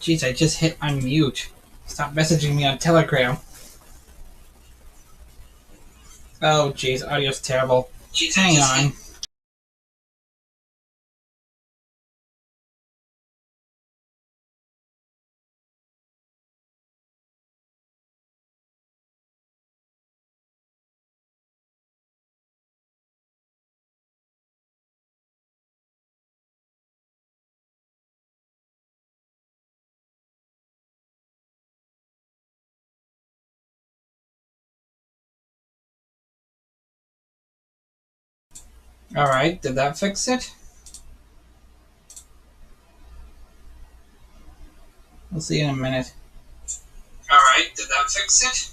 Jeez, I just hit unmute. Stop messaging me on Telegram. Oh, jeez, audio's terrible. Hang on. Alright, did that fix it? We'll see in a minute. Alright, did that fix it?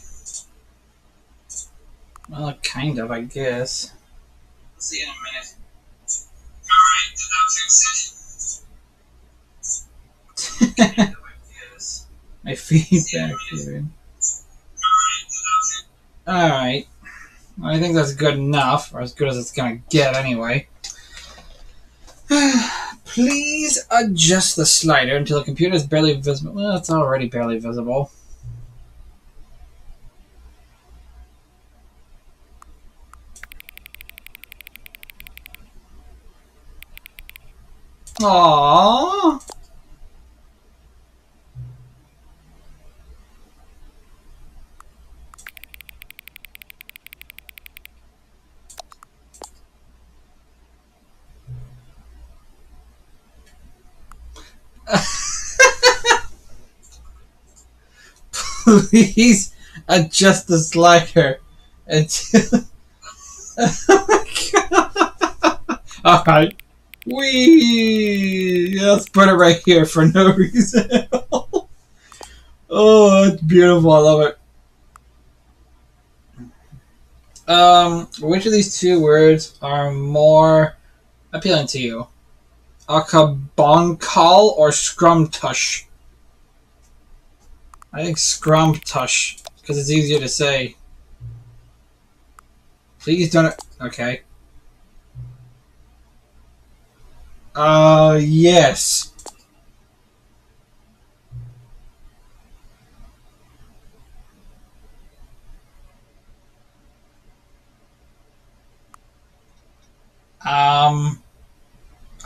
Well, kind of, I guess. We'll see in a minute. Alright, did that fix it? Kind of, I guess. My feedback here. Alright. Well, I think that's good enough, or as good as it's gonna get anyway. Please adjust the slider until the computer is barely visible. Well, it's already barely visible. Aww. Please adjust the slider until. Oh my god! Alright. Whee! Let's put it right here for no reason at all. Oh, it's beautiful. I love it. Which of these two words are more appealing to you? Akabonkal or Scrumtush? I think Scrumtush, because it's easier to say. Please don't. Okay. Yes.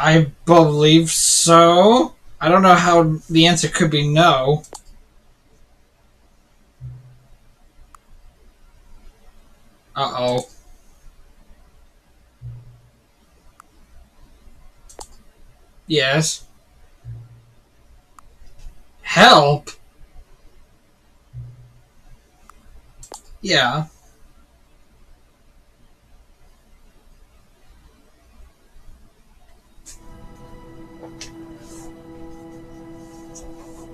I believe so. I don't know how the answer could be no. Uh-oh. Yes. Help? Yeah.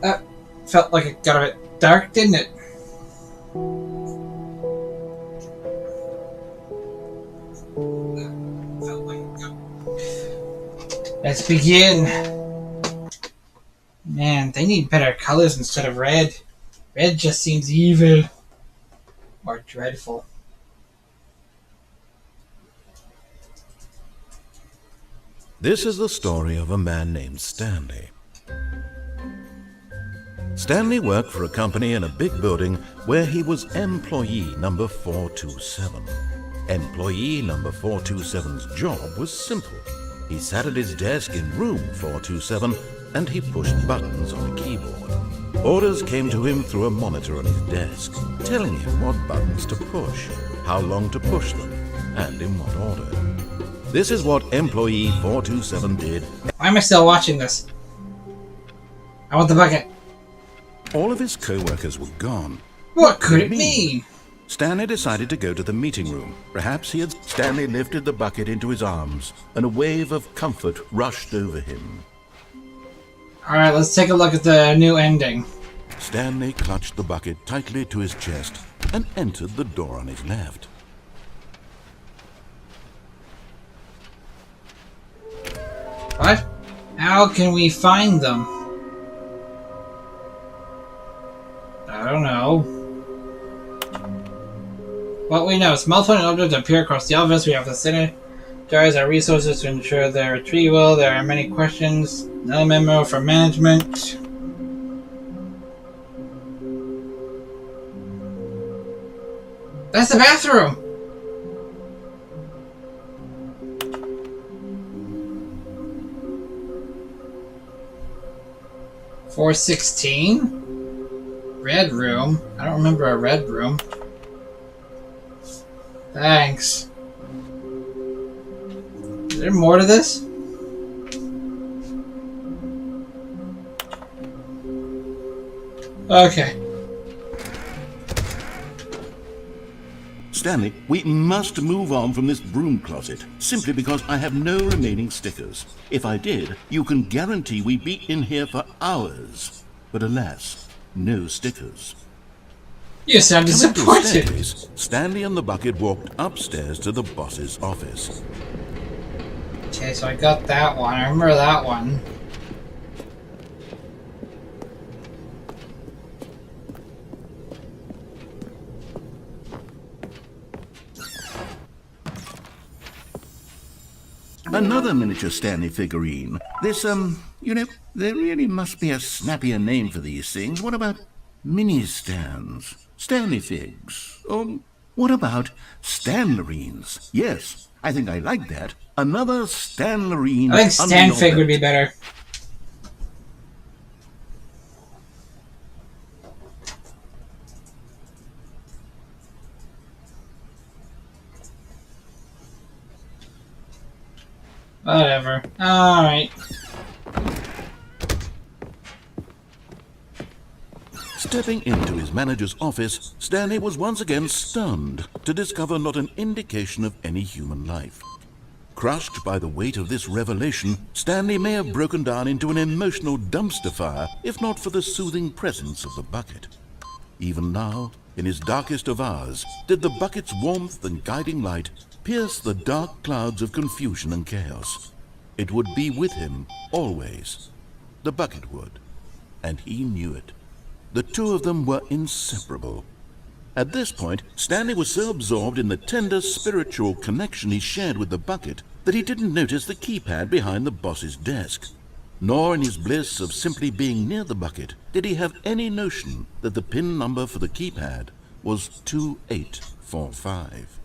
That felt like it got a bit dark, didn't it? Let's begin. Man, they need better colors instead of red. Red just seems evil. Or dreadful. This is the story of a man named Stanley. Stanley worked for a company in a big building where he was employee number 427. Employee number 427's job was simple. He sat at his desk in room 427 and he pushed buttons on a keyboard. Orders came to him through a monitor on his desk, telling him what buttons to push, how long to push them, and in what order. This is what employee 427 did. Why am I still watching this? I want the bucket. All of his co-workers were gone. What could it mean? Stanley decided to go to the meeting room. Perhaps he had... Stanley lifted the bucket into his arms, and a wave of comfort rushed over him. Alright, let's take a look at the new ending. Stanley clutched the bucket tightly to his chest and entered the door on his left. What? How can we find them? I don't know. What we know is multiple objects appear across the office. We have to synergize our resources to ensure their retrieval. There are many questions. No memo for management. That's the bathroom! 416? Red room? I don't remember a red room. Thanks. Is there more to this? Okay. Stanley, we must move on from this broom closet, simply because I have no remaining stickers. If I did, you can guarantee we'd be in here for hours. But alas, no stickers. You sound disappointed. Stanley and the bucket walked upstairs to the boss's office. Okay, so I got that one. I remember that one. Another miniature Stanley figurine. This, you know, there really must be a snappier name for these things. What about mini-stands? Stanley figs? Or what about Stanlerines? Yes, I think I like that. Another Stanlerine. I think Stanfig would be better. Whatever. Alright. Stepping into his manager's office, Stanley was once again stunned to discover not an indication of any human life. Crushed by the weight of this revelation, Stanley may have broken down into an emotional dumpster fire if not for the soothing presence of the bucket. Even now, in his darkest of hours, did the bucket's warmth and guiding light pierce the dark clouds of confusion and chaos. It would be with him always. The bucket would, and he knew it. The two of them were inseparable. At this point, Stanley was so absorbed in the tender spiritual connection he shared with the bucket that he didn't notice the keypad behind the boss's desk. Nor in his bliss of simply being near the bucket did he have any notion that the PIN number for the keypad was 2845.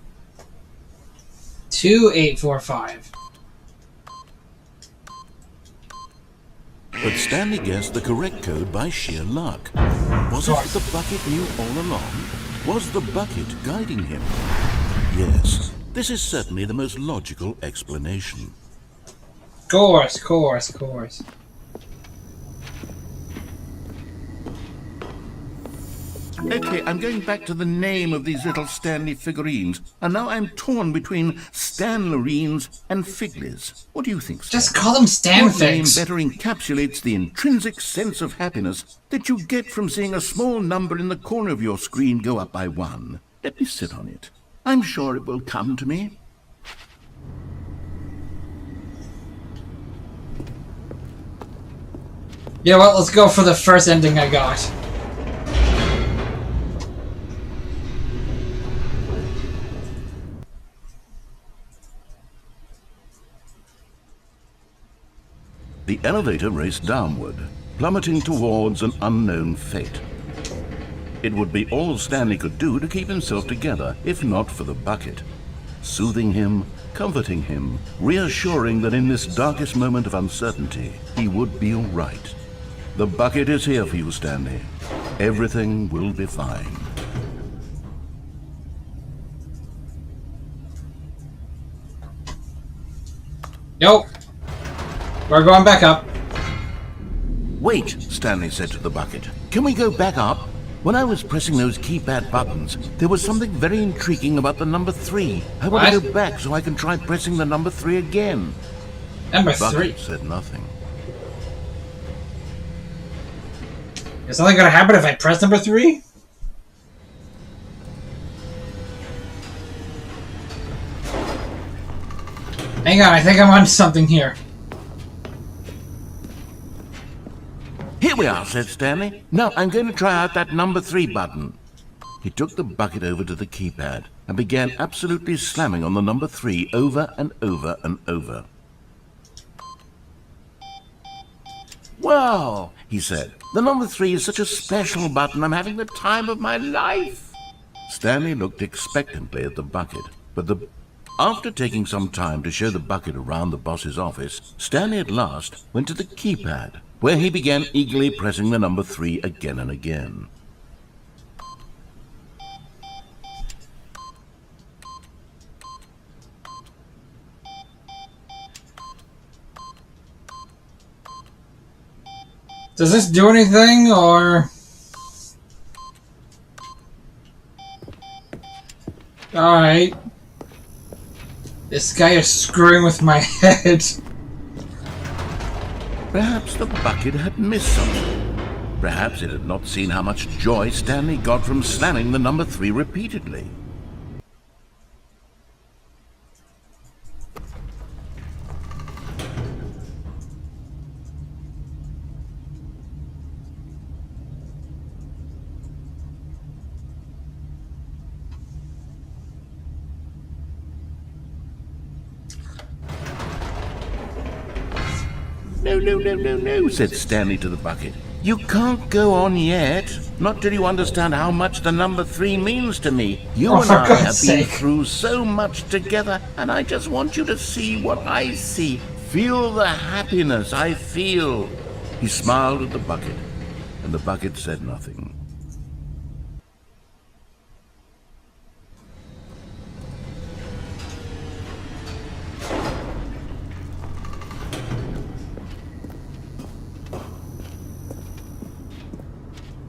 2845. But Stanley guessed the correct code by sheer luck. Was it that the bucket knew all along? Was the bucket guiding him? Yes, this is certainly the most logical explanation. Course. Okay, I'm going back to the name of these little Stanley figurines, and now I'm torn between Stanlerines and Figlies. What do you think, Stanley? Just call them Stanfigs. What name better encapsulates the intrinsic sense of happiness that you get from seeing a small number in the corner of your screen go up by 1? Let me sit on it. I'm sure it will come to me. Yeah, well, let's go for the first ending I got. The elevator raced downward, plummeting towards an unknown fate. It would be all Stanley could do to keep himself together, if not for the bucket. Soothing him, comforting him, reassuring that in this darkest moment of uncertainty, he would be all right. The bucket is here for you, Stanley. Everything will be fine. Nope. We're going back up. Wait, Stanley said to the bucket. Can we go back up? When I was pressing those keypad buttons, there was something very intriguing about the number 3. I want to go back so I can try pressing the number 3 again. Number The 3? bucket said nothing. Is something gonna happen if I press number 3? Hang on, I think I'm on something here. Here we are, said Stanley. Now I'm going to try out that number 3 button. He took the bucket over to the keypad and began absolutely slamming on the number 3 over and over and over. Wow, he said. The number 3 is such a special button. I'm having the time of my life. Stanley looked expectantly at the bucket, but after taking some time to show the bucket around the boss's office, Stanley at last went to the keypad, where he began eagerly pressing the number 3 again and again. Does this do anything, or... Alright. This guy is screwing with my head. Perhaps the bucket had missed something. Perhaps it had not seen how much joy Stanley got from slamming the number 3 repeatedly. No, said Stanley to the bucket. You can't go on yet. Not till you understand how much the number 3 means to me. You and I have been through so much together, and I just want you to see what I see. Feel the happiness I feel. He smiled at the bucket, and the bucket said nothing.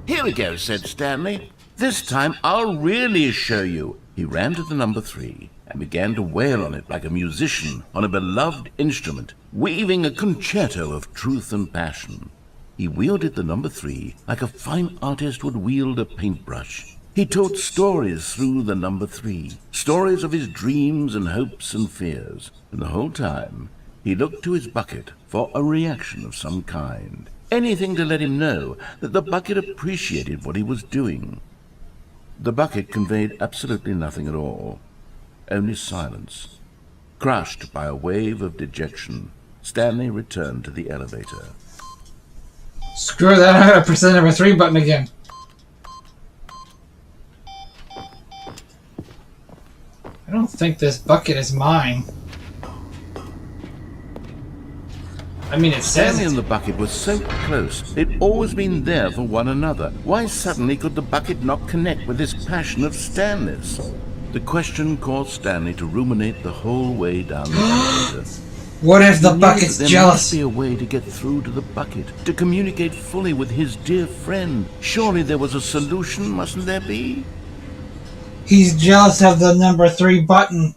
Here we go, said Stanley. This time I'll really show you. He ran to the number 3 and began to wail on it like a musician on a beloved instrument, weaving a concerto of truth and passion. He wielded the number 3 like a fine artist would wield a paintbrush. He told stories through the number 3, stories of his dreams and hopes and fears, and the whole time he looked to his bucket for a reaction of some kind. Anything to let him know that the bucket appreciated what he was doing. The bucket conveyed absolutely nothing at all, only silence. Crushed by a wave of dejection, Stanley returned to the elevator. Screw that, I'm gonna press the number 3 button again. I don't think this bucket is mine. I mean, it says Stanley and the bucket were so close. They'd always been there for one another. Why suddenly could the bucket not connect with this passion of Stanley's? The question caused Stanley to ruminate the whole way down the elevator. What if the bucket's there jealous? Must be a way to get through to the bucket, to communicate fully with his dear friend. Surely there was a solution, mustn't there be? He's jealous of the number 3 button.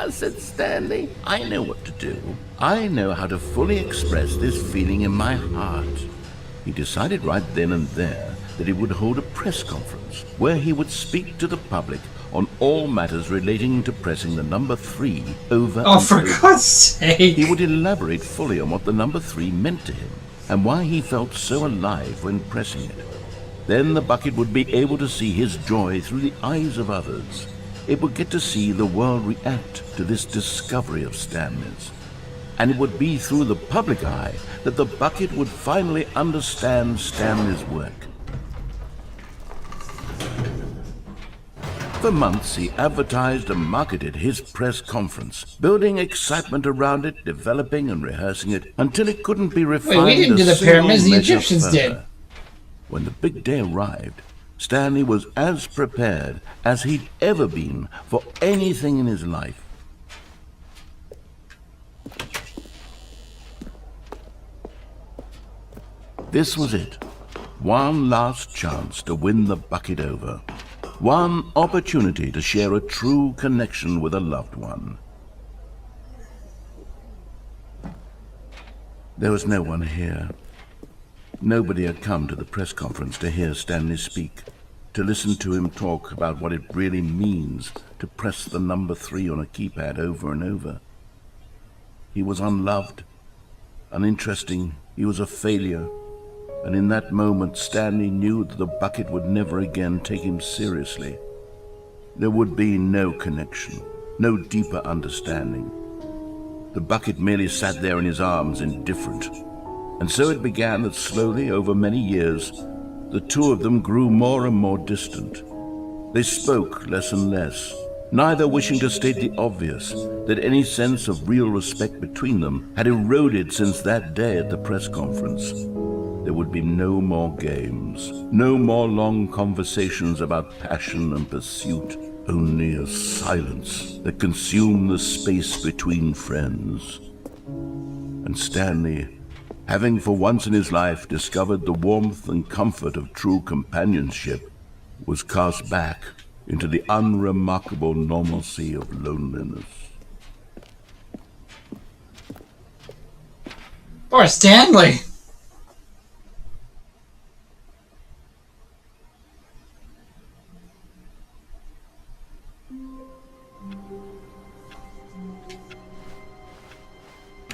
Said Stanley. I know what to do. I know how to fully express this feeling in my heart. He decided right then and there that he would hold a press conference where he would speak to the public on all matters relating to pressing the number 3 over Oh, for God's sake! He would elaborate fully on what the number 3 meant to him and why he felt so alive when pressing it. Then the bucket would be able to see his joy through the eyes of others. It would get to see the world react to this discovery of Stanley's. And it would be through the public eye that the bucket would finally understand Stanley's work. For months he advertised and marketed his press conference, building excitement around it, developing and rehearsing it until it couldn't be refined. Wait, we didn't do the pyramids, the Egyptians did. When the big day arrived, Stanley was as prepared as he'd ever been for anything in his life. This was it. One last chance to win the bucket over. One opportunity to share a true connection with a loved one. There was no one here. Nobody had come to the press conference to hear Stanley speak, to listen to him talk about what it really means to press the number 3 on a keypad over and over. He was unloved, uninteresting. He was a failure. And in that moment, Stanley knew that the bucket would never again take him seriously. There would be no connection, no deeper understanding. The bucket merely sat there in his arms, indifferent. And so it began that slowly, over many years, the two of them grew more and more distant. They spoke less and less, neither wishing to state the obvious, that any sense of real respect between them had eroded since that day at the press conference. There would be no more games, no more long conversations about passion and pursuit, only a silence that consumed the space between friends. And Stanley, having for once in his life discovered the warmth and comfort of true companionship, was cast back into the unremarkable normalcy of loneliness. Poor Stanley!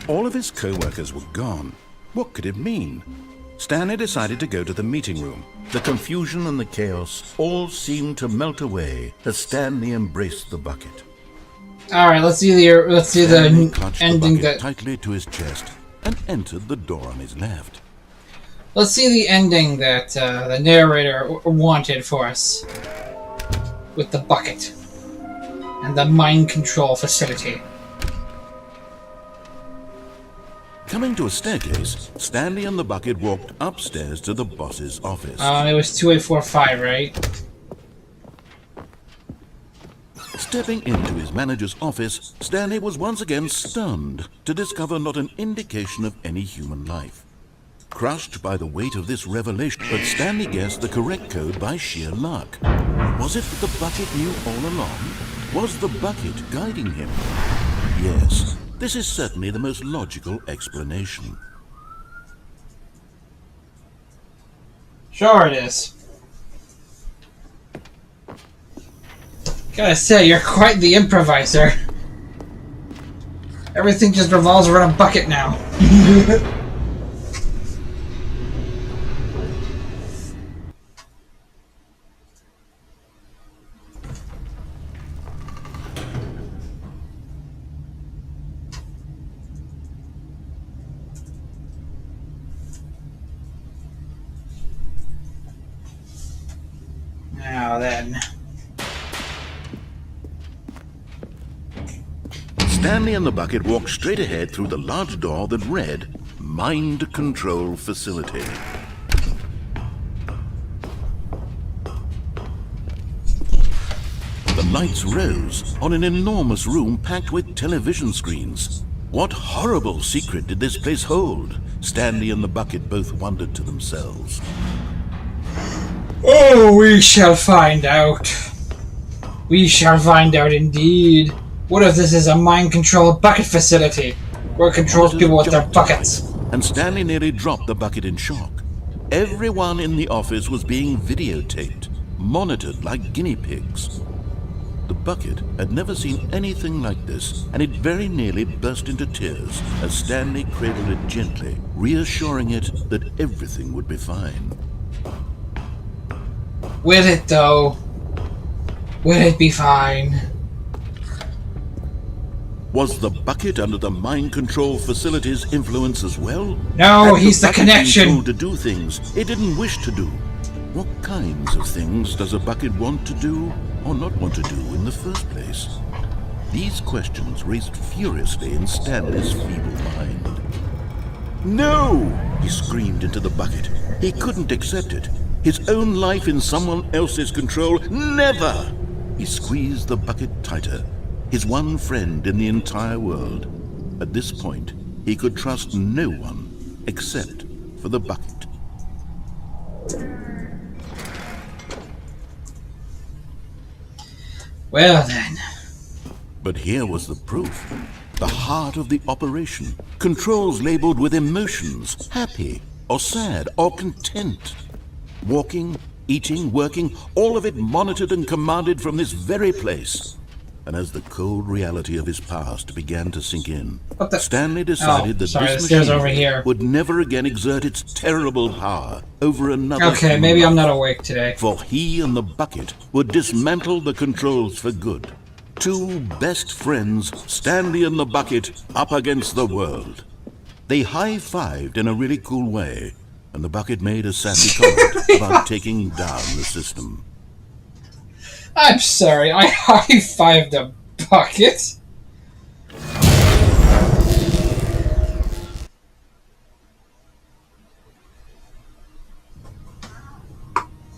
All of his co-workers were gone. What could it mean? Stanley decided to go to the meeting room. The confusion and the chaos all seemed to melt away as Stanley embraced the bucket. All right, let's see Stanley clutched the ending the bucket tightly to his chest and entered the door on his left. Let's see the ending that the narrator wanted for us with the bucket and the mind control facility. Coming to a staircase, Stanley and the bucket walked upstairs to the boss's office. It was 2845, right? Stepping into his manager's office, Stanley was once again stunned to discover not an indication of any human life. Crushed by the weight of this revelation, but Stanley guessed the correct code by sheer luck. Was it that the bucket knew all along? Was the bucket guiding him? Yes. This is certainly the most logical explanation. Sure it is. Gotta say, you're quite the improviser. Everything just revolves around a bucket now. Now then. Stanley and the bucket walked straight ahead through the large door that read, Mind Control Facility. The lights rose on an enormous room packed with television screens. What horrible secret did this place hold? Stanley and the bucket both wondered to themselves. Oh, we shall find out. We shall find out indeed. What if this is a mind control bucket facility where it controls people with their buckets? And Stanley nearly dropped the bucket in shock. Everyone in the office was being videotaped, monitored like guinea pigs. The bucket had never seen anything like this, and it very nearly burst into tears as Stanley cradled it gently, reassuring it that everything would be fine. Will it, though? Will it be fine? Was the bucket under the mind control facility's influence as well? No, Had he's the bucket been connection. told to do things it didn't wish to do. What kinds of things does a bucket want to do or not want to do in the first place? These questions raced furiously in Stanley's feeble mind. No! He screamed into the bucket. He couldn't accept it. His own life in someone else's control, never! He squeezed the bucket tighter. His one friend in the entire world. At this point, he could trust no one except for the bucket. Well then. But here was the proof. The heart of the operation. Controls labeled with emotions, happy or sad or content. Walking, eating, working, all of it monitored and commanded from this very place. and as the cold reality of his past began to sink in, What the? Stanley decided that sorry, this the stairs machine over here. would never again exert its terrible power over another Okay, human maybe I'm life. not awake today. For he and the bucket would dismantle the controls for good. Two best friends, Stanley and the bucket, up against the world. They high-fived in a really cool way, and the bucket made a sassy comment about taking down the system. I'm sorry, I high-fived a bucket.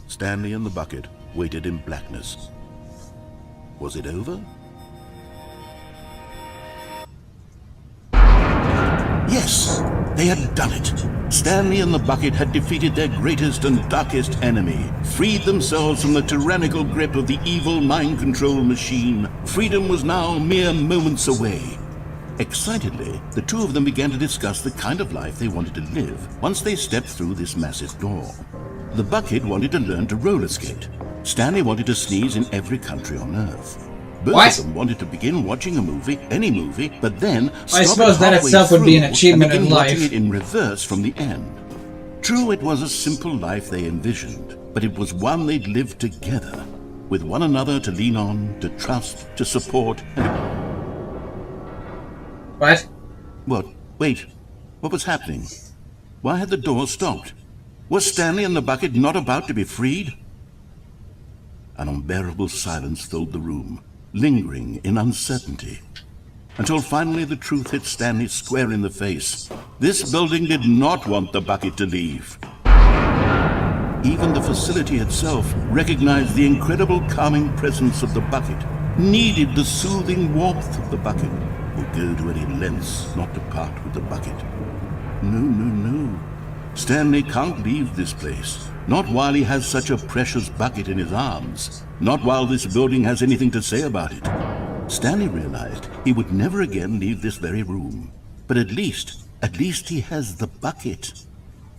Stanley and the bucket waited in blackness. Was it over? Yes, they had done it. Stanley and the bucket had defeated their greatest and darkest enemy, freed themselves from the tyrannical grip of the evil mind control machine. Freedom was now mere moments away. Excitedly, the two of them began to discuss the kind of life they wanted to live once they stepped through this massive door. The bucket wanted to learn to roller skate. Stanley wanted to sneeze in every country on Earth. Both of them wanted to begin watching a movie, any movie, but then I suppose that itself would be an achievement in life. Watching it in reverse from the end. True, it was a simple life they envisioned, but it was one they'd lived together, with one another to lean on, to trust, to support, and... What? What? Wait. What was happening? Why had the door stopped? Was Stanley and the bucket not about to be freed? An unbearable silence filled the room, lingering in uncertainty, until finally the truth hit Stanley square in the face. This building did not want the bucket to leave. Even the facility itself recognized the incredible calming presence of the bucket, needed the soothing warmth of the bucket, would go to any lengths not to part with the bucket. No. Stanley can't leave this place. Not while he has such a precious bucket in his arms. Not while this building has anything to say about it. Stanley realized he would never again leave this very room. But at least he has the bucket.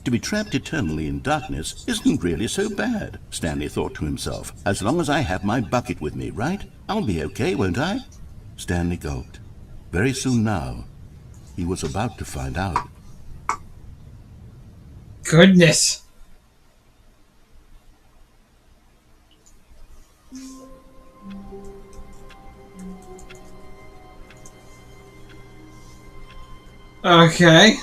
To be trapped eternally in darkness isn't really so bad, Stanley thought to himself. As long as I have my bucket with me, right? I'll be okay, won't I? Stanley gulped. Very soon now, he was about to find out. Goodness. Okay.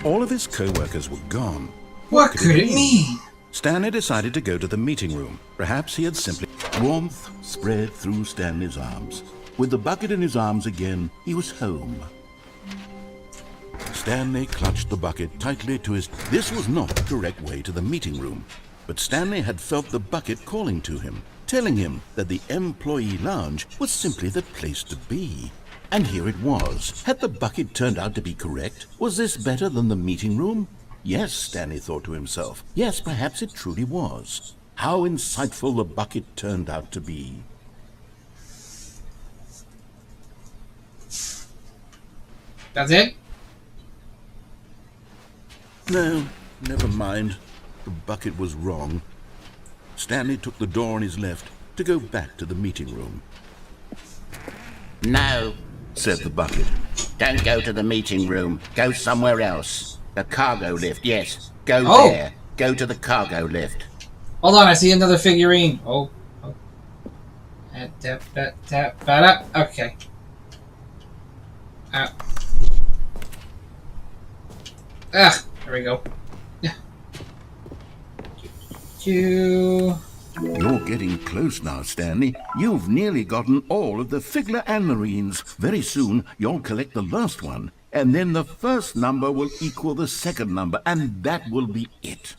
All of his co-workers were gone. What could it mean? Stanley decided to go to the meeting room. Perhaps he had simply... Warmth spread through Stanley's arms. With the bucket in his arms again, he was home. Stanley clutched the bucket tightly to his... This was not the correct way to the meeting room, but Stanley had felt the bucket calling to him, telling him that the employee lounge was simply the place to be. And here it was. Had the bucket turned out to be correct? Was this better than the meeting room? Yes, Stanley thought to himself. Yes, perhaps it truly was. How insightful the bucket turned out to be. That's it? No, never mind. The bucket was wrong. Stanley took the door on his left to go back to the meeting room. No, Said the bucket. don't go to the meeting room. Go somewhere else. The cargo lift, yes. Go Oh. there. Go to the cargo lift. Hold on, I see another figurine. Oh. Okay. There we go. You're getting close now, Stanley. You've nearly gotten all of the Figler and Marines. Very soon, you'll collect the last one, and then the first number will equal the second number, and that will be it.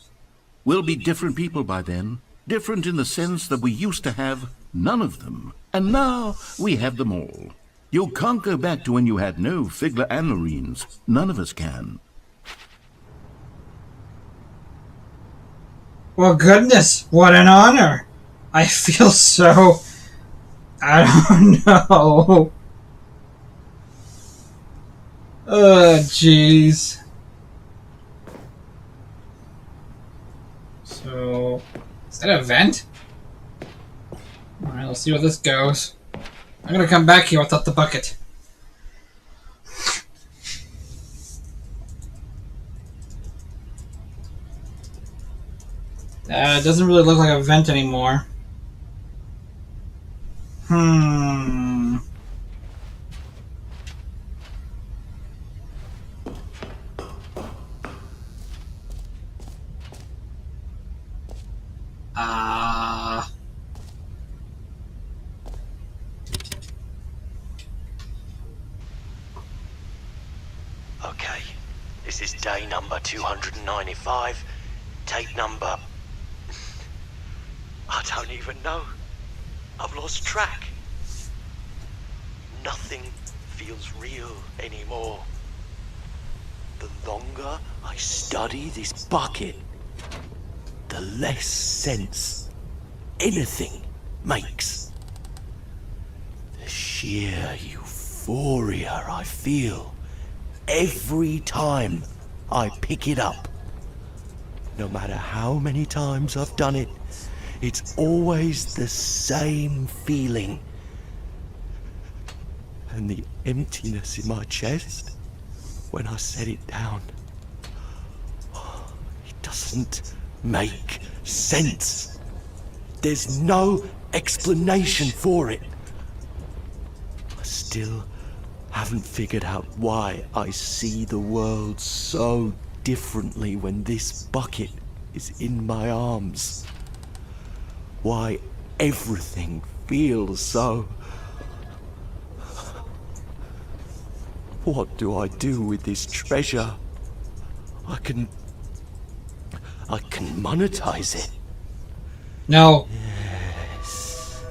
We'll be different people by then. Different in the sense that we used to have none of them. And now we have them all. You can't go back to when you had no Figler and Marines. None of us can. Well, goodness, what an honor. I feel so... I don't know. Jeez. So... Is that a vent? Or Alright, let's see where this goes. I'm gonna come back here without the bucket. It doesn't really look like a vent anymore. Okay, this is day number 295, tape number... I don't even know. I've lost track. Nothing feels real anymore. The longer I study this bucket, the less sense anything makes. The sheer euphoria I feel every time I pick it up. No matter how many times I've done it, it's always the same feeling. And the emptiness in my chest when I set it down. It doesn't make sense. There's no explanation for it. I still haven't figured out why I see the world so differently when this bucket is in my arms. Why everything feels so... What do I do with this treasure? I can monetize it. No. Yes.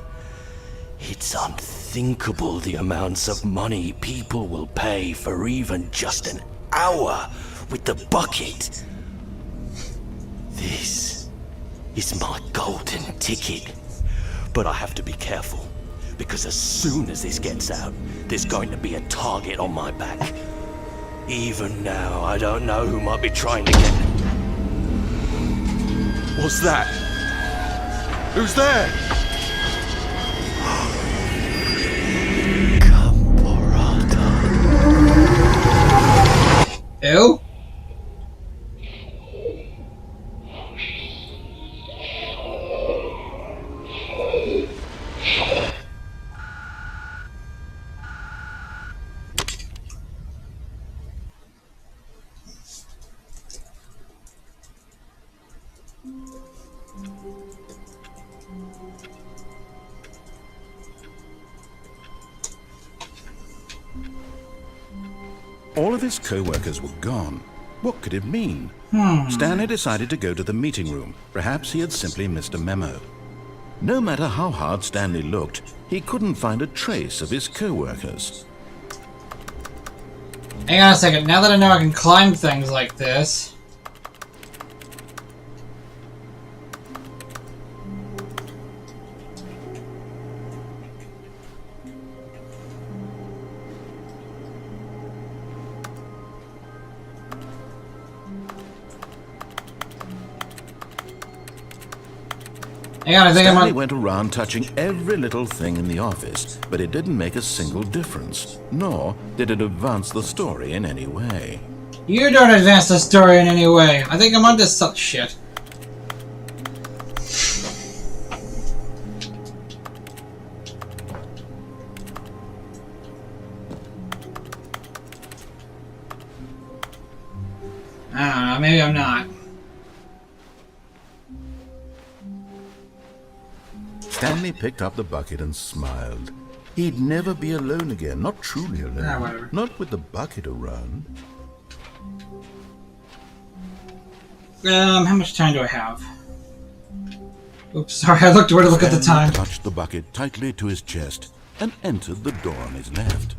It's unthinkable the amounts of money people will pay for even just an hour with the bucket. This is my golden ticket. But I have to be careful, because as soon as this gets out, there's going to be a target on my back. Even now, I don't know who might be trying to get... What's that? Who's there? Caporata. Ew? All of his co-workers were gone. What could it mean? Stanley decided to go to the meeting room. Perhaps he had simply missed a memo. No matter how hard Stanley looked, he couldn't find a trace of his co-workers. Hang on a second, now that I know I can climb things like this... Hang on, I think Stanley I'm on... went around touching every little thing in the office, but it didn't make a single difference, nor did it advance the story in any way. You don't advance the story in any way. I think I'm onto such shit. I don't know, maybe I'm not. Stanley picked up the bucket and smiled. He'd never be alone again, not truly alone. Whatever. Not with the bucket around. How much time do I have? Oops, sorry, I looked where to look at the Stanley time. clutched the bucket tightly to his chest and entered the door on his left.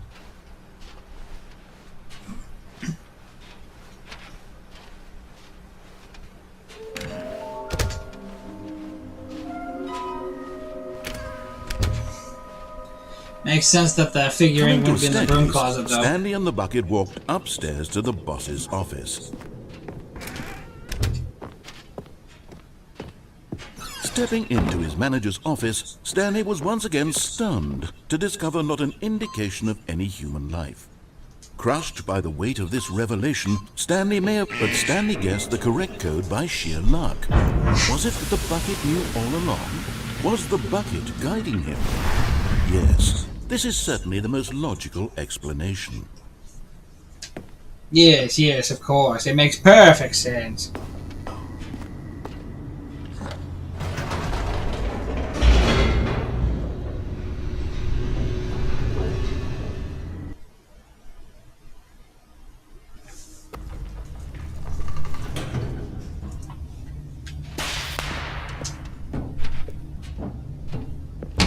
Makes sense that the figurine Coming would be to in the broom Stanley's, closet, though. Stanley and the bucket walked upstairs to the boss's office. Stepping into his manager's office, Stanley was once again stunned to discover not an indication of any human life. Crushed by the weight of this revelation, Stanley guessed the correct code by sheer luck. Was it that the bucket knew all along? Was the bucket guiding him? Yes, this is certainly the most logical explanation. Yes, of course. It makes perfect sense.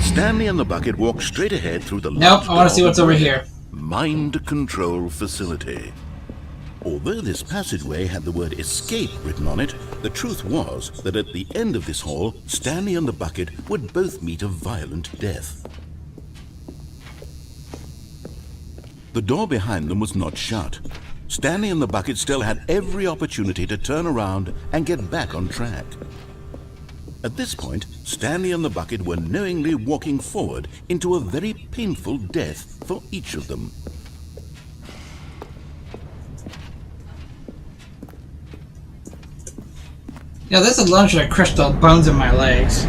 Stanley and the bucket walked straight ahead through the Nope, I want to see what's over here. Mind control facility. Although this passageway had the word escape written on it, the truth was that at the end of this hall, Stanley and the bucket would both meet a violent death. The door behind them was not shut. Stanley and the bucket still had every opportunity to turn around and get back on track. At this point, Stanley and the bucket were knowingly walking forward into a very painful death for each of them. Yeah, this alone should have crushed all bones in my legs.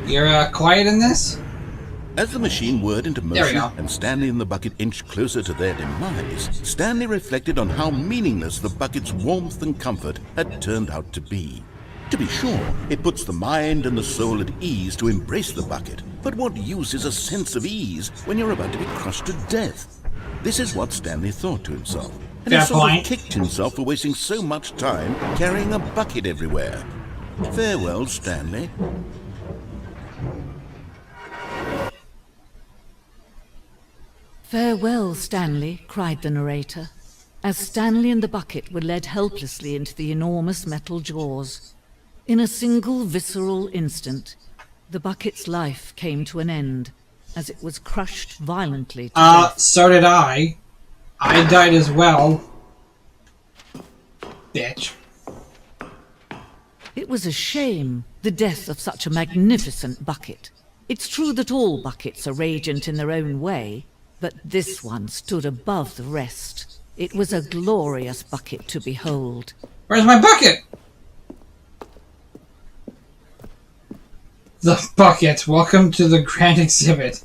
You're quiet in this? As the machine whirred into motion and Stanley and the bucket inched closer to their demise, Stanley reflected on how meaningless the bucket's warmth and comfort had turned out to be. To be sure, it puts the mind and the soul at ease to embrace the bucket, but what use is a sense of ease when you're about to be crushed to death? This is what Stanley thought to himself, and he sort of kicked himself for wasting so much time carrying a bucket everywhere. Farewell, Stanley. "Farewell, Stanley," cried the narrator, as Stanley and the bucket were led helplessly into the enormous metal jaws. In a single visceral instant, the bucket's life came to an end, as it was crushed violently to death. So did I. I died as well. Bitch. It was a shame, the death of such a magnificent bucket. It's true that all buckets are radiant in their own way, but this one stood above the rest. It was a glorious bucket to behold. Where's my bucket? The bucket. Welcome to the grand exhibit.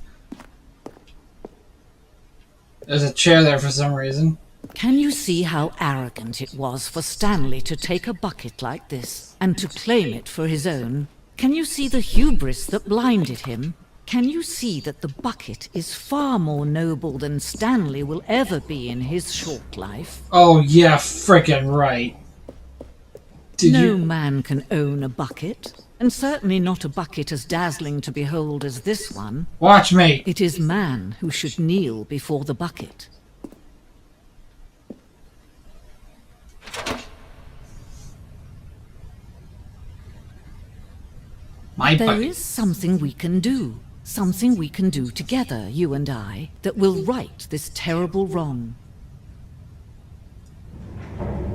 There's a chair there for some reason. Can you see how arrogant it was for Stanley to take a bucket like this and to claim it for his own? Can you see the hubris that blinded him? Can you see that the bucket is far more noble than Stanley will ever be in his short life? Oh yeah, frickin' right. No man can own a bucket, and certainly not a bucket as dazzling to behold as this one. Watch me. It is man who should kneel before the bucket. There is something we can do. Something we can do together, you and I, that will right this terrible wrong.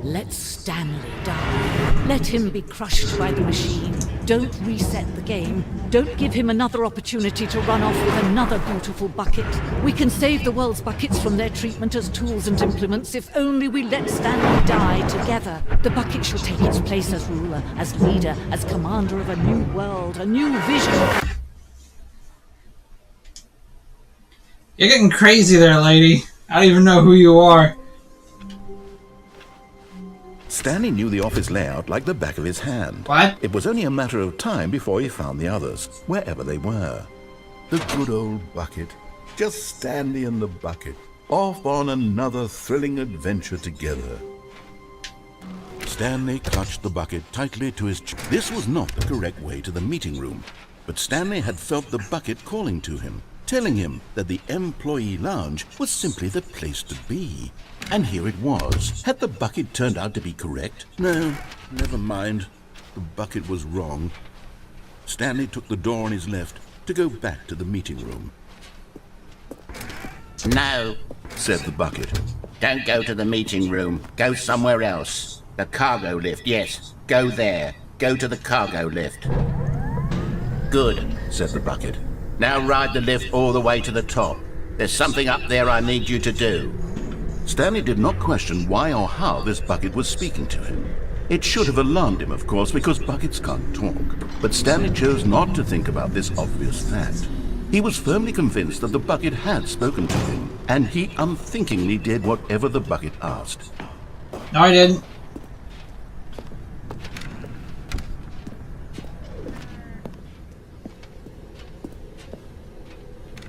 Let Stanley die. Let him be crushed by the machine. Don't reset the game. Don't give him another opportunity to run off with another beautiful bucket. We can save the world's buckets from their treatment as tools and implements if only we let Stanley die together. The bucket shall take its place as ruler, as leader, as commander of a new world, a new vision. You're getting crazy there, lady. I don't even know who you are. Stanley knew the office layout like the back of his hand. What? It was only a matter of time before he found the others, wherever they were. The good old bucket. Just Stanley and the bucket, off on another thrilling adventure together. Stanley clutched the bucket tightly to his chest. This was not the correct way to the meeting room, but Stanley had felt the bucket calling to him, telling him that the employee lounge was simply the place to be. And here it was. Had the bucket turned out to be correct? No, never mind. the bucket was wrong, Stanley took the door on his left to go back to the meeting room. No, Said the bucket. don't go to the meeting room. Go somewhere else. The cargo lift, yes. Go there. Go to the cargo lift. Good, Said the bucket. now ride the lift all the way to the top. There's something up there I need you to do. Stanley did not question why or how this bucket was speaking to him. It should have alarmed him, of course, because buckets can't talk. But Stanley chose not to think about this obvious fact. He was firmly convinced that the bucket had spoken to him, and he unthinkingly did whatever the bucket asked. No, I didn't.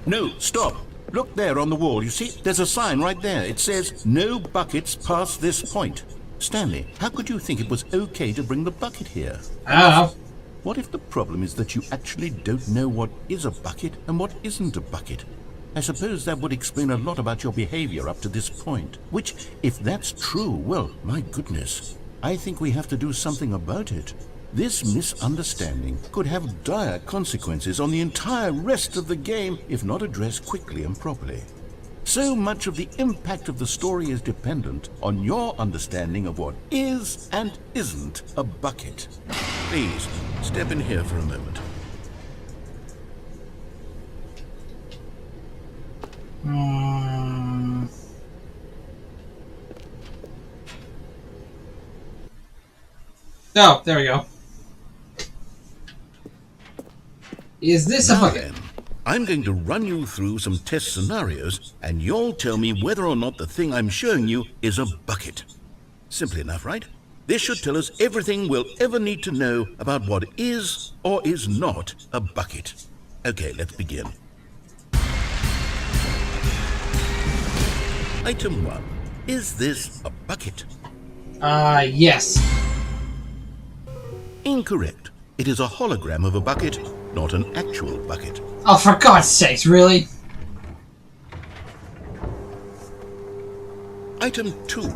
No, stop. Look there on the wall. You see, there's a sign right there. It says, "No buckets past this point." Stanley, how could you think it was okay to bring the bucket here? I don't know. What if the problem is that you actually don't know what is a bucket and what isn't a bucket? I suppose that would explain a lot about your behavior up to this point. Which, if that's true, well, my goodness, I think we have to do something about it. This misunderstanding could have dire consequences on the entire rest of the game if not addressed quickly and properly. So much of the impact of the story is dependent on your understanding of what is and isn't a bucket. Please, step in here for a moment. Oh, there we go. Is this a Now bucket? then, I'm going to run you through some test scenarios, and you'll tell me whether or not the thing I'm showing you is a bucket. Simple enough, right? This should tell us everything we'll ever need to know about what is or is not a bucket. Okay, let's begin. Item 1. Is this a bucket? Yes. Incorrect. It is a hologram of a bucket, not an actual bucket. Oh, for God's sakes, really? Item 2.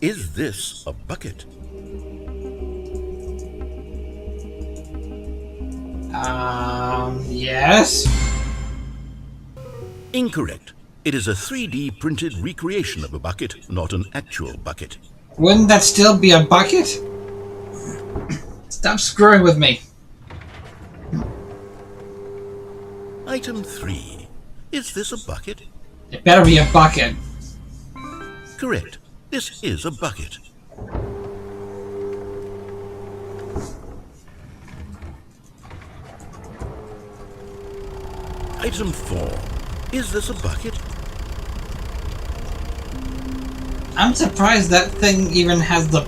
Is this a bucket? Yes. Incorrect. It is a 3D printed recreation of a bucket, not an actual bucket. Wouldn't that still be a bucket? Stop screwing with me. Item 3. Is this a bucket? It better be a bucket. Correct. This is a bucket. Item 4. Is this a bucket? I'm surprised that thing even has the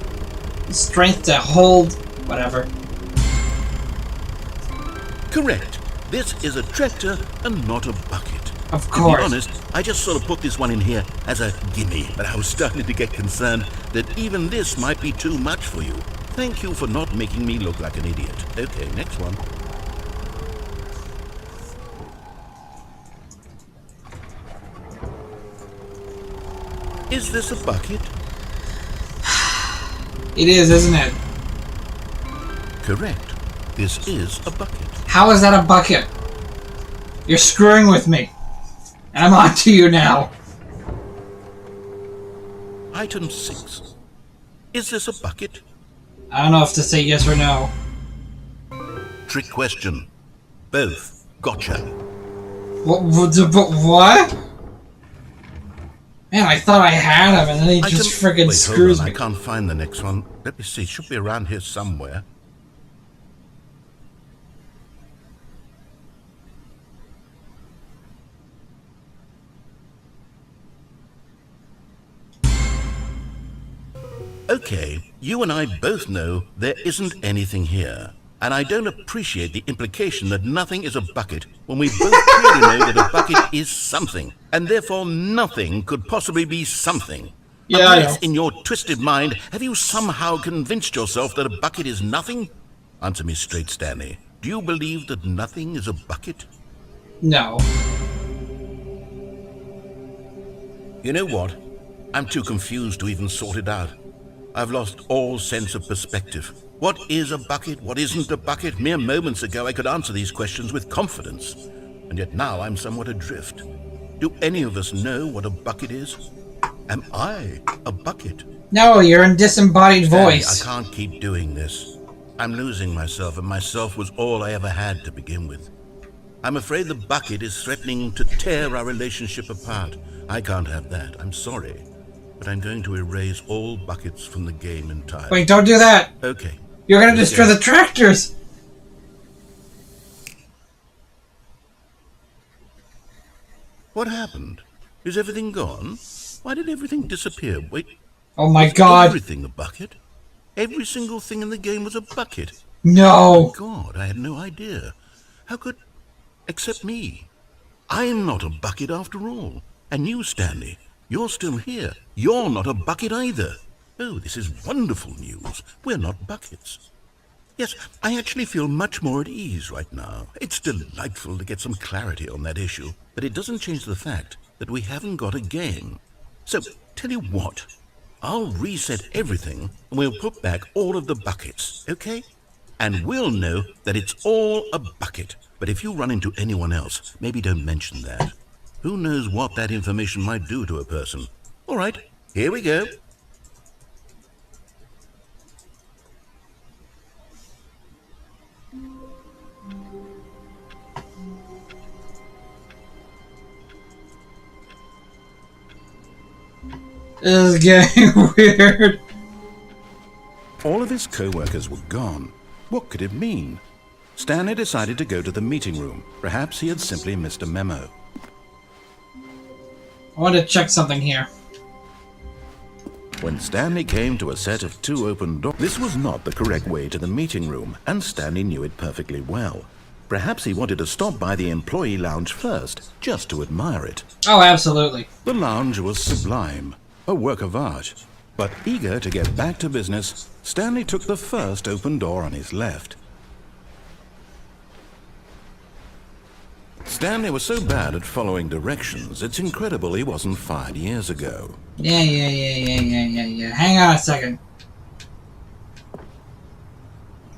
strength to hold whatever. Correct. This is a tractor and not a bucket. Of To course. be honest, I just sort of put this one in here as a gimme, but I was starting to get concerned that even this might be too much for you. Thank you for not making me look like an idiot. Okay, next one. Is this a bucket? It is, isn't it? Correct. This is a bucket. How is that a bucket? You're screwing with me. And I'm on to you now. Item 6. Is this a bucket? I don't know if to say yes or no. Trick question. Both. Gotcha. What? Man, I thought I had him, and then he just friggin' Wait, screws hold on. me. I can't find the next one. Let me see. It should be around here somewhere. Okay, you and I both know there isn't anything here. And I don't appreciate the implication that nothing is a bucket when we both clearly know that a bucket is something, and therefore nothing could possibly be something. Yeah, I Unless know. in your twisted mind, have you somehow convinced yourself that a bucket is nothing? Answer me straight, Stanley. Do you believe that nothing is a bucket? No. You know what? I'm too confused to even sort it out. I've lost all sense of perspective. What is a bucket? What isn't a bucket? Mere moments ago I could answer these questions with confidence, and yet now I'm somewhat adrift. Do any of us know what a bucket is? Am I a bucket? No, you're in disembodied voice. I can't keep doing this. I'm losing myself, and myself was all I ever had to begin with. I'm afraid the bucket is threatening to tear our relationship apart. I can't have that. I'm sorry. But I'm going to erase all buckets from the game entirely. Wait, don't do that! Okay. You're gonna destroy the tractors! What happened? Is everything gone? Why did everything disappear? Wait. Oh my was god. everything a bucket? Every single thing in the game was a bucket. No! Oh my god, I had no idea. How could... Except me. I'm not a bucket after all. And you, Stanley, you're still here. You're not a bucket either. Oh, this is wonderful news. We're not buckets. Yes, I actually feel much more at ease right now. It's delightful to get some clarity on that issue, but it doesn't change the fact that we haven't got a game. So, tell you what, I'll reset everything and we'll put back all of the buckets, okay? And we'll know that it's all a bucket. But if you run into anyone else, maybe don't mention that. Who knows what that information might do to a person? All right, here we go. This is getting weird. All of his co-workers were gone. What could it mean? Stanley decided to go to the meeting room. Perhaps he had simply missed a memo. I want to check something here. When Stanley came to a set of 2 open doors, this was not the correct way to the meeting room, and Stanley knew it perfectly well. Perhaps he wanted to stop by the employee lounge first, just to admire it. Oh, absolutely. The lounge was sublime, a work of art. But eager to get back to business, Stanley took the first open door on his left. Stanley was so bad at following directions, it's incredible he wasn't fired years ago. Yeah. Hang on a second.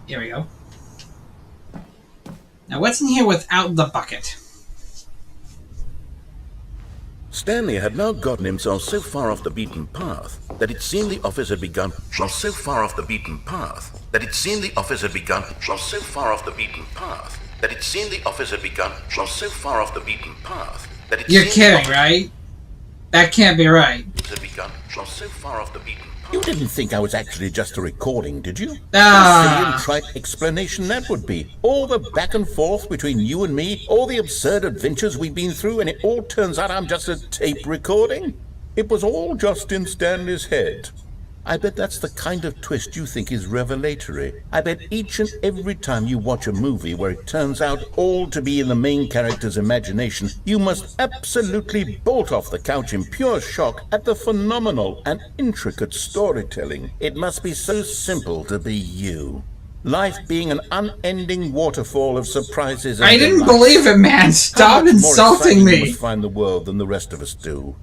Here we go. Now, what's in here without the bucket? Stanley had now gotten himself so far off the beaten path that it seemed the office had begun. So far off the beaten path that it seemed the office had begun. So far off the beaten path that it seemed the office had begun. So far off the beaten path that it You're seemed kidding, right? That can't be right. had begun. So far off the beaten path. You didn't think I was actually just a recording, did you? Ah. What a silly and trite explanation that would be. All the back and forth between you and me, all the absurd adventures we've been through, and it all turns out I'm just a tape recording? It was all just in Stanley's head. I bet that's the kind of twist you think is revelatory. I bet each and every time you watch a movie where it turns out all to be in the main character's imagination, you must absolutely bolt off the couch in pure shock at the phenomenal and intricate storytelling. It must be so simple to be you. Life being an unending waterfall of surprises and I didn't delights. believe it, man. How Stop much more insulting exciting me. You must find the world than the rest of us do.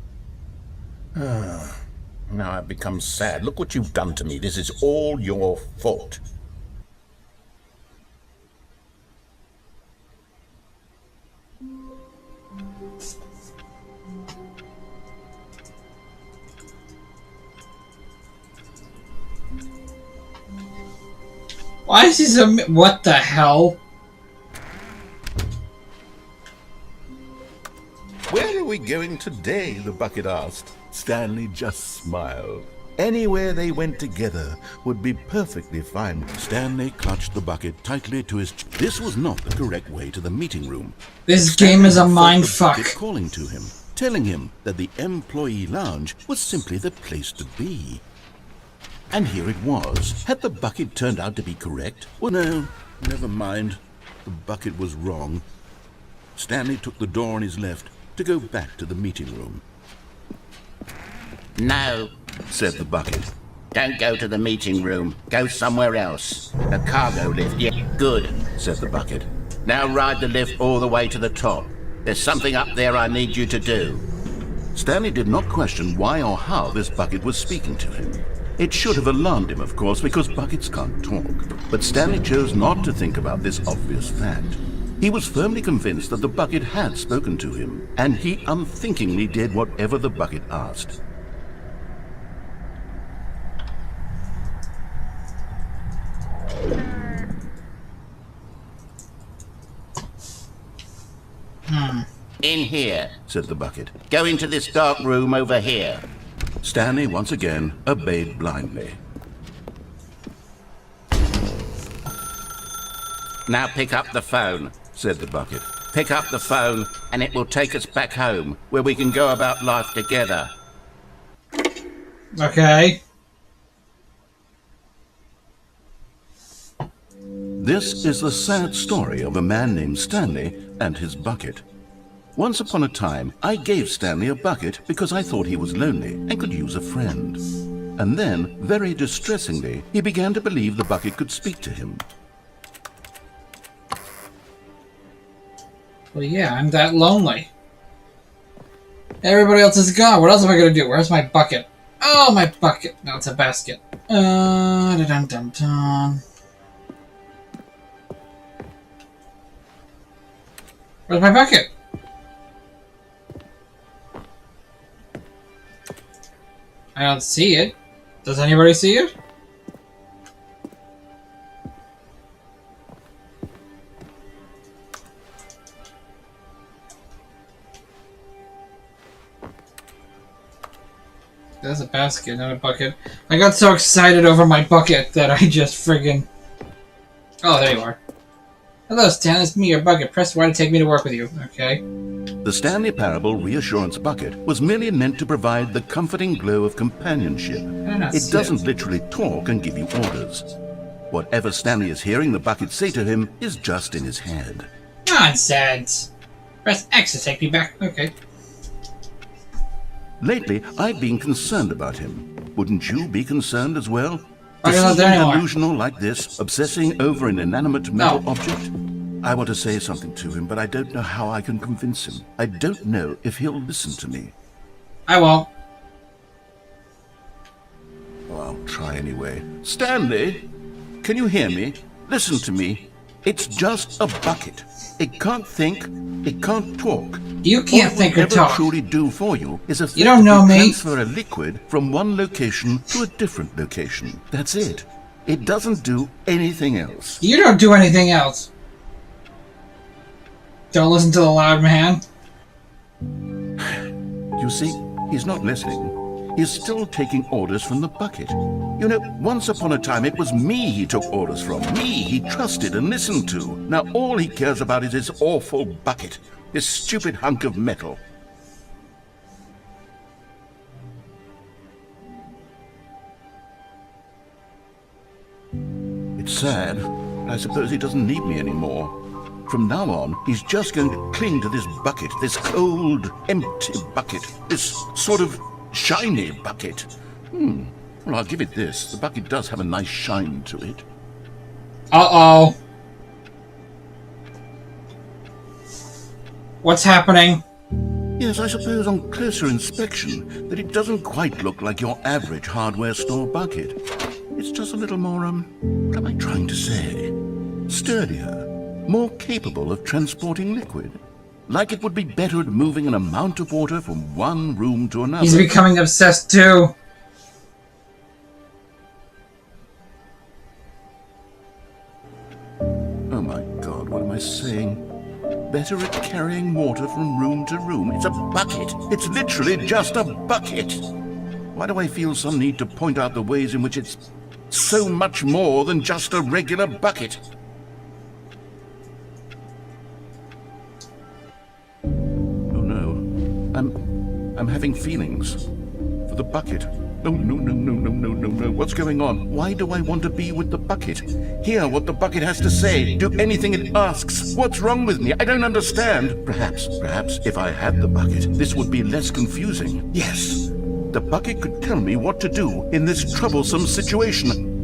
Now I've become sad. Look what you've done to me. This is all your fault. Why is he so... What the hell? Where are we going today? The bucket asked. Stanley just smiled. Anywhere they went together would be perfectly fine. Stanley clutched the bucket tightly to his chest. This was not the correct way to the meeting room. This game is a Stanley felt the mindfuck. bucket calling to him, telling him that the employee lounge was simply the place to be. And here it was. Had the bucket turned out to be correct? Well, no, never mind. The bucket was wrong. Stanley took the door on his left to go back to the meeting room. No, Said the bucket. don't go to the meeting room. Go somewhere else. The cargo lift. Yeah, good, Said the bucket. Now ride the lift all the way to the top. There's something up there I need you to do. Stanley did not question why or how this bucket was speaking to him. It should have alarmed him, of course, because buckets can't talk. But Stanley chose not to think about this obvious fact. He was firmly convinced that the bucket had spoken to him, and he unthinkingly did whatever the bucket asked. In here, said the bucket. Go into this dark room over here. Stanley once again obeyed blindly. Now pick up the phone, said the bucket. Pick up the phone and it will take us back home, where we can go about life together. Okay. This is the sad story of a man named Stanley and his bucket. Once upon a time, I gave Stanley a bucket because I thought he was lonely and could use a friend. And then, very distressingly, he began to believe the bucket could speak to him. Well, yeah, I'm that lonely. Everybody else is gone. What else am I gonna do? Where's my bucket? Oh, my bucket. No, it's a basket. Dun-dun-dun-dun. Where's my bucket? I don't see it. Does anybody see it? That's a basket, not a bucket. I got so excited over my bucket that I just friggin... Oh, there you are. Hello, Stan. It's me, your bucket. Press Y to take me to work with you. Okay. The Stanley Parable Reassurance Bucket was merely meant to provide the comforting glow of companionship. It doesn't literally talk and give you orders. Whatever Stanley is hearing the bucket say to him is just in his head. Nonsense. Press X to take me back. Okay. Lately, I've been concerned about him. Wouldn't you be concerned as well? Why To are you not see there him anymore? delusional like this, obsessing over an inanimate metal No. object? I want to say something to him, but I don't know how I can convince him. I don't know if he'll listen to me. I won't. Well, I'll try anyway. Stanley, can you hear me? Listen to me. It's just a bucket. It can't think. It can't talk. You can't All think it or will ever talk. truly do for you is You don't know effectively me. transfer a liquid from one location to a different location. That's it. It doesn't do anything else. You don't do anything else. Don't listen to the loud man. You see, he's not listening. He's still taking orders from the bucket. You know, once upon a time it was me he took orders from. Me he trusted and listened to. Now all he cares about is his awful bucket. This stupid hunk of metal. It's sad. I suppose he doesn't need me anymore. From now on, he's just going to cling to this bucket, this cold, empty bucket, this sort of shiny bucket. Well, I'll give it this. The bucket does have a nice shine to it. Uh-oh. What's happening? Yes, I suppose on closer inspection that it doesn't quite look like your average hardware store bucket. It's just a little more, what am I trying to say? Sturdier, more capable of transporting liquid. Like it would be better at moving an amount of water from one room to another. He's becoming obsessed too. Oh my God, what am I saying? Better at carrying water from room to room. It's a bucket. It's literally just a bucket. Why do I feel some need to point out the ways in which it's so much more than just a regular bucket? Oh no. I'm having feelings for the bucket. No. What's going on? Why do I want to be with the bucket? Hear what the bucket has to say. Do anything it asks. What's wrong with me? I don't understand. Perhaps if I had the bucket, this would be less confusing. Yes, the bucket could tell me what to do in this troublesome situation.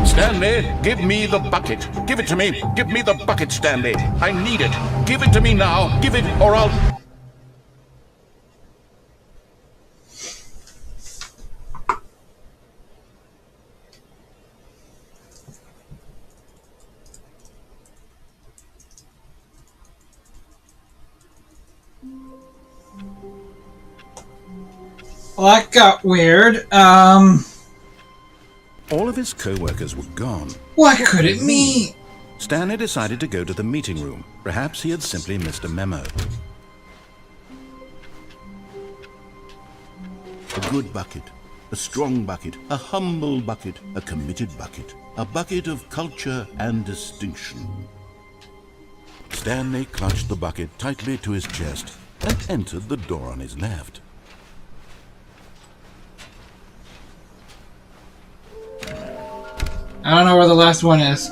Stanley, give me the bucket. Give it to me. Give me the bucket, Stanley. I need it. Give it to me now. Give it or I'll... Well, that got weird. All of his co-workers were gone. What could it mean? Stanley decided to go to the meeting room. Perhaps he had simply missed a memo. A good bucket, a strong bucket, a humble bucket, a committed bucket, a bucket of culture and distinction. Stanley clutched the bucket tightly to his chest and entered the door on his left. I don't know where the last one is.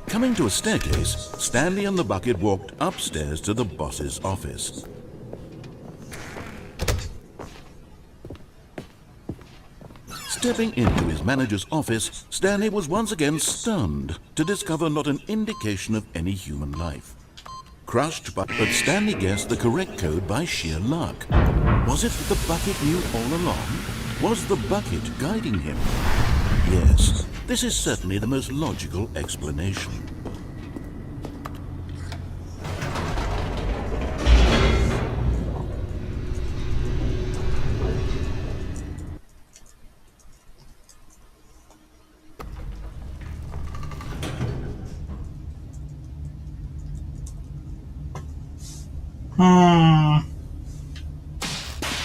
Coming to a staircase, Stanley and the bucket walked upstairs to the boss's office. Stepping into his manager's office, Stanley was once again stunned to discover not an indication of any human life. Crushed, but Stanley guessed the correct code by sheer luck. Was it that the bucket knew all along? Was the bucket guiding him? Yes, this is certainly the most logical explanation.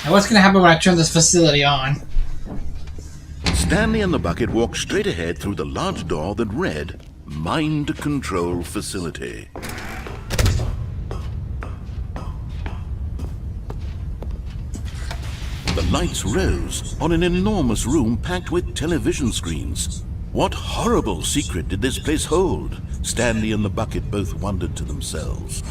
Now what's gonna happen when I turn this facility on? Stanley and the bucket walked straight ahead through the large door that read, Mind Control Facility. The lights rose on an enormous room packed with television screens. What horrible secret did this place hold? Stanley and the bucket both wondered to themselves.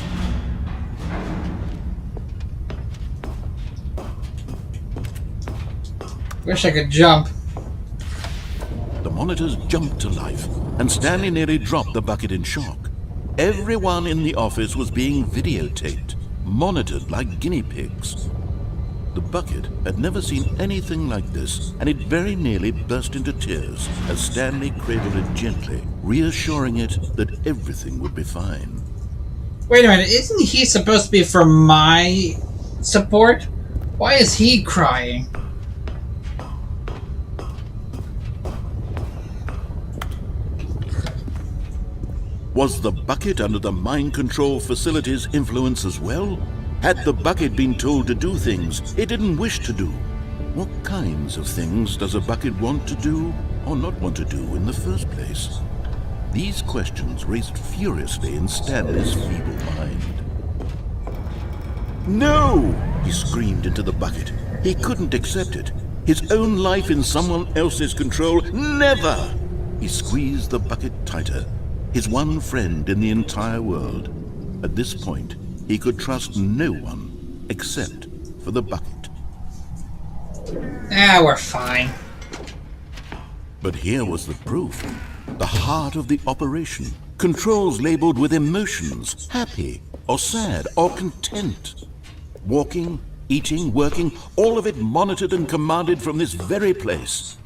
Wish I could jump. The monitors jumped to life, and Stanley nearly dropped the bucket in shock. Everyone in the office was being videotaped, monitored like guinea pigs. The bucket had never seen anything like this, and it very nearly burst into tears as Stanley cradled it gently, reassuring it that everything would be fine. Wait a minute, isn't he supposed to be for my support? Why is he crying? Was the bucket under the mind control facility's influence as well? Had the bucket been told to do things it didn't wish to do? What kinds of things does a bucket want to do or not want to do in the first place? These questions raced furiously in Stanley's feeble mind. No! He screamed into the bucket. He couldn't accept it. His own life in someone else's control, never! He squeezed the bucket tighter. His one friend in the entire world. At this point, he could trust no one except for the bucket. We're fine. But here was the proof. The heart of the operation. Controls labeled with emotions, happy or sad or content. Walking, eating, working, all of it monitored and commanded from this very place.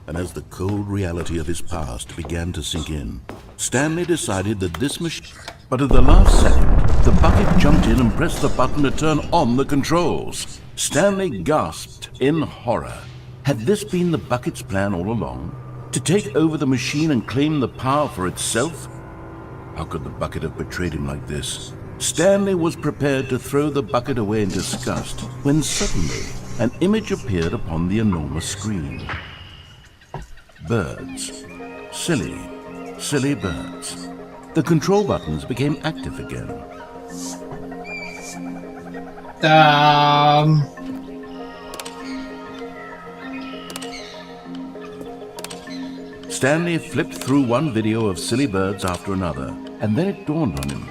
And as the cold reality of his past began to sink in, Stanley decided that this machine... But at the last second, the bucket jumped in and pressed the button to turn on the controls. Stanley gasped in horror. Had this been the bucket's plan all along? To take over the machine and claim the power for itself? How could the bucket have betrayed him like this? Stanley was prepared to throw the bucket away in disgust when suddenly an image appeared upon the enormous screen. Birds. Silly, silly birds. The control buttons became active again. Stanley flipped through one video of silly birds after another, and then it dawned on him.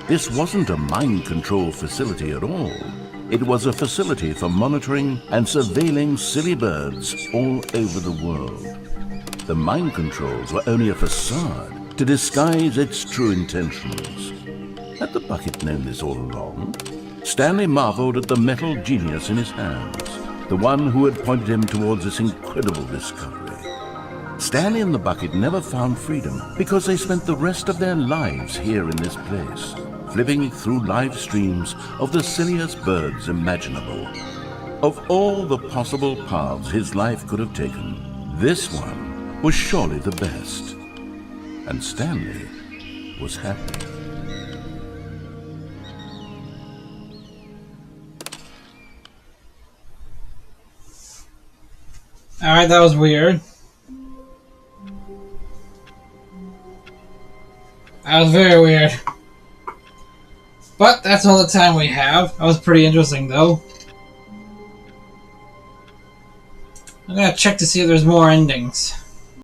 This wasn't a mind control facility at all. It was a facility for monitoring and surveilling silly birds all over the world. The mind controls were only a facade to disguise its true intentions. Had the bucket known this all along? Stanley marveled at the metal genius in his hands, the one who had pointed him towards this incredible discovery. Stanley and the bucket never found freedom because they spent the rest of their lives here in this place, flipping through live streams of the silliest birds imaginable. Of all the possible paths his life could have taken, this one was surely the best. And Stanley was happy. Alright, that was weird. That was very weird. But that's all the time we have. That was pretty interesting, though. I'm gonna check to see if there's more endings.